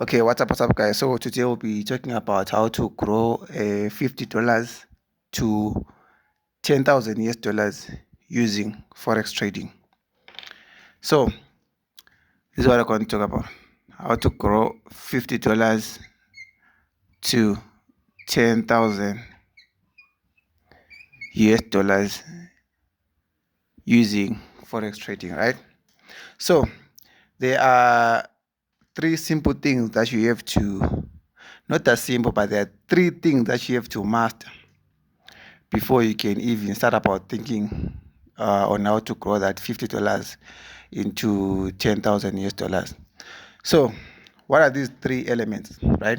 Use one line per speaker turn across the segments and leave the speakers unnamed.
Okay, what's up guys? So today we'll be talking about how to grow $50 to 10,000 US dollars using Forex trading. So this is what I'm going to talk about. How to grow $50 to 10,000 US dollars using Forex trading, right? So there are three simple things that you have to, not that simple, but there are three things that you have to master before you can even start about thinking on how to grow that $50 into 10,000 US dollars. So, what are these three elements, right?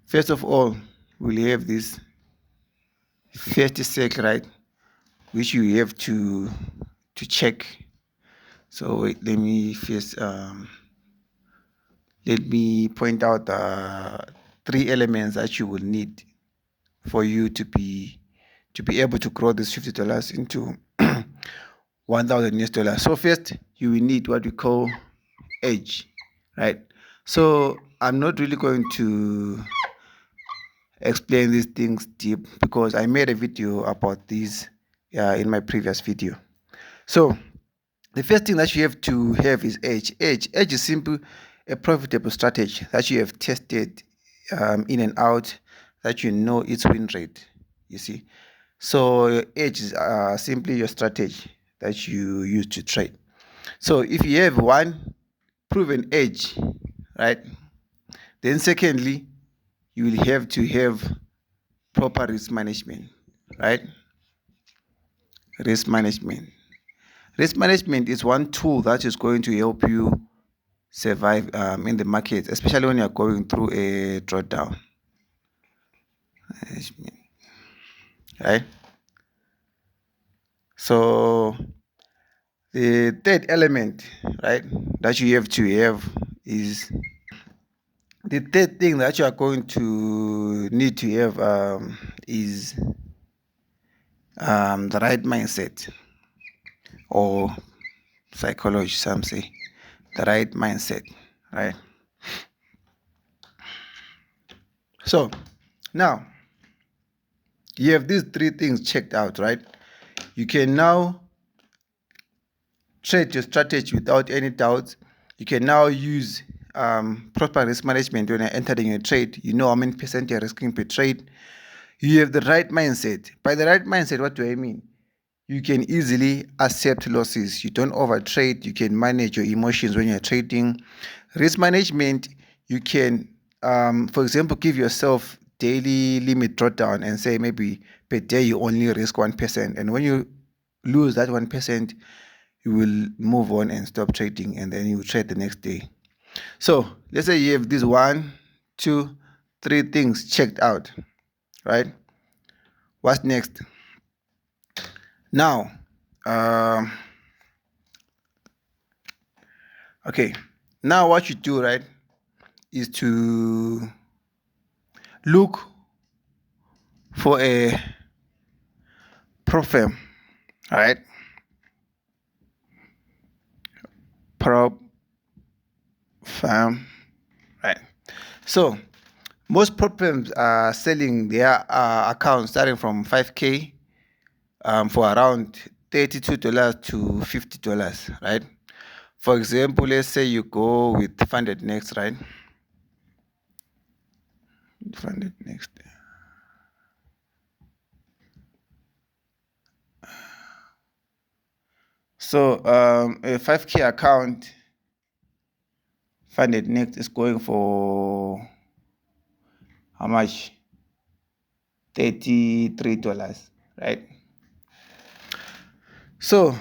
First of all, we'll have this first sec, right, which you have to check. So wait, let me first let me point out three elements that you will need for you to be able to grow this $50 into 1,000 US dollars. So first, you will need what we call edge, right? So I'm not really going to explain these things deep because I made a video about these in my previous video. So the first thing that you have to have is edge. Edge is simply a profitable strategy that you have tested in and out, that you know its win rate. You see, so edge is simply your strategy that you use to trade. So if you have one proven edge, right, then secondly, you will have to have proper risk management, right? Risk management. Risk management is one tool that is going to help you survive in the market, especially when you're going through a drawdown. Right? So the third element, right, that you have to have is the third thing that you are going to need to have is the right mindset, or psychology, some say the right mindset, right? So now you have these three things checked out, right? You can now trade your strategy without any doubts. You can now use proper risk management when you're entering a trade. You know how many percent you're risking per trade. You have the right mindset. By the right mindset, what do I mean? You can easily accept losses. You don't overtrade. You can manage your emotions when you're trading. Risk management, you can, for example, give yourself daily limit drawdown and say maybe per day you only risk 1%. And when you lose that 1%, you will move on and stop trading, and then you trade the next day. So let's say you have these 1, 2, 3 things checked out, right? What's next? Now, okay, now what you do, right, is to look for a prop firm, all right? Prop firm, right? So most prop firms are selling their accounts starting from 5K for around $32 to $50, right? For example, let's say you go with funded next, right? Funded next. So a 5K account funded next is going for how much? $33, right? So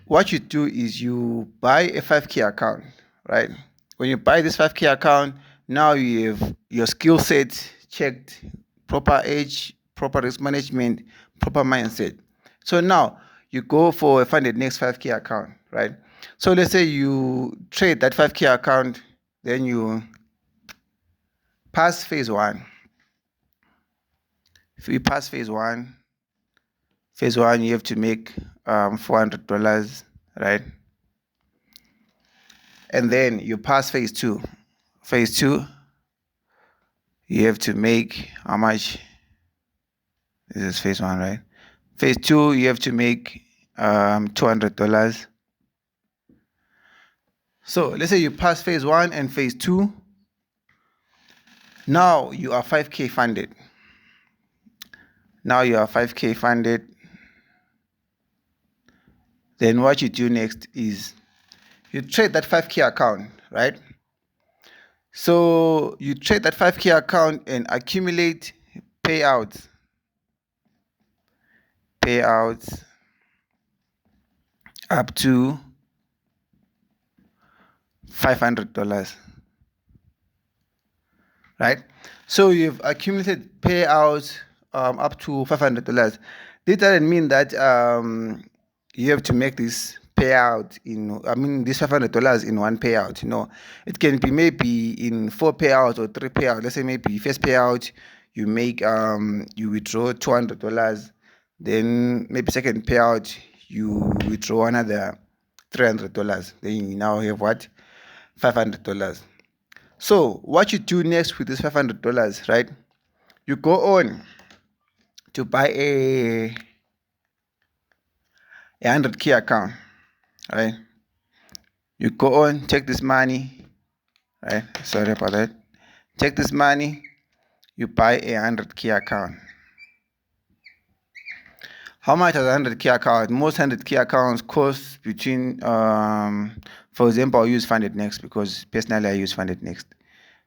what you do is you buy a 5K account, right? When you buy this 5K account, now you have your skill set checked, proper age, proper risk management, proper mindset. So now you go for a funded next 5K account, right? So let's say you trade that 5K account, then you pass phase 1. If you pass phase 1, you have to make $400, right? And then you pass phase 2. Phase 2, you have to make how much? This is phase 1, right? Phase 2, you have to make $200. So let's say you pass phase 1 and phase 2. Now you are 5K funded. Now you are 5K funded. Then what you do next is you trade that 5K account, right? So you trade that 5K account and accumulate payouts up to $500, right? So you've accumulated payouts up to $500. This doesn't mean that you have to make this payout this $500 in one payout. No, it can be maybe in 4 payouts or 3 payouts. Let's say maybe first payout you make you withdraw $200, then maybe second payout you withdraw another $300. Then you now have what? $500. So what you do next with this $500, right? You go on to buy a 100K account, right? You go on, take this money, right? Sorry about that. Take this money, you buy a 100K account. How much is a 100K account? Most 100K accounts cost between, for example, I'll use Funded Next because personally I use Funded Next.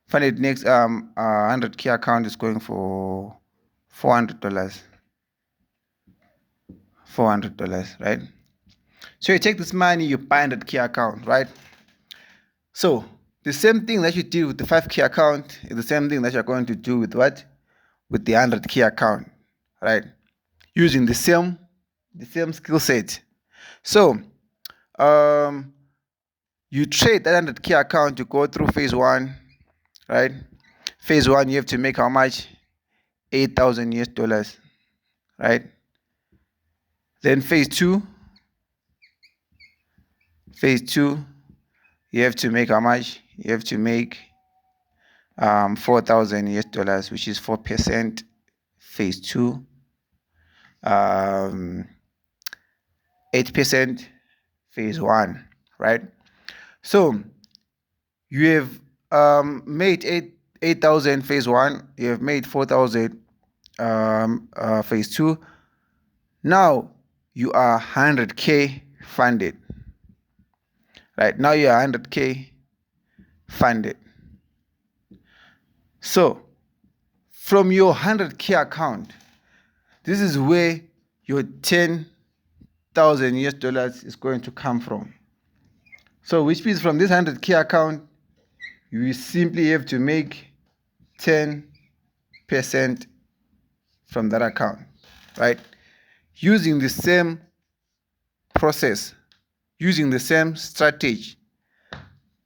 Funded Next, 100K account is going for $400. $400, right? So you take this money, you buy 100K account, right? So the same thing that you did with the 5K account is the same thing that you're going to do with what? With the 100K account, right? Using the same skill set. So you trade that 100K account to go through phase 1, right? Phase 1, you have to make how much? $8,000, right? Then phase 2, you have to make how much? You have to make $4,000, which is 4%. Phase 2, 8%. Phase 1, right? So you have made 8,000 phase 1. You have made 4,000 phase 2. Now you are 100K funded. Right now you are 100K funded. So from your 100K account, this is where your $10,000 is going to come from. So which means from this 100K account, you simply have to make 10% from that account, right? Using the same process, using the same strategy,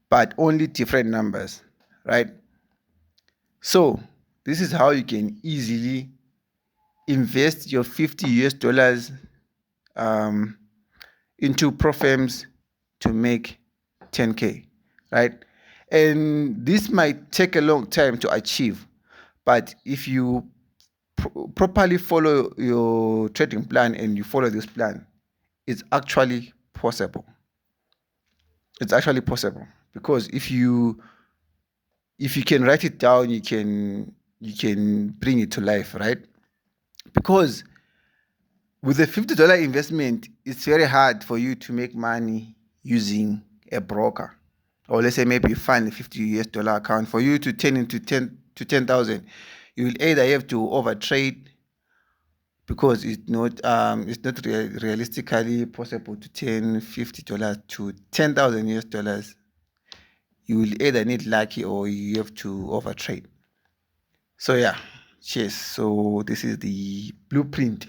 but only different numbers, right? So this is how you can easily invest your $50 into pro firms to make 10K, right? And this might take a long time to achieve, but if you properly follow your trading plan and you follow this plan, it's actually possible. It's actually possible because if you can write it down, you can bring it to life, right? Because with a $50 investment, it's very hard for you to make money using a broker. Or let's say maybe you find a $50 account. For you to turn into 10,000, you will either have to overtrade because it's not realistically possible to turn $50 to $10,000. You will either need lucky or you have to overtrade. So yeah, cheers. So this is the blueprint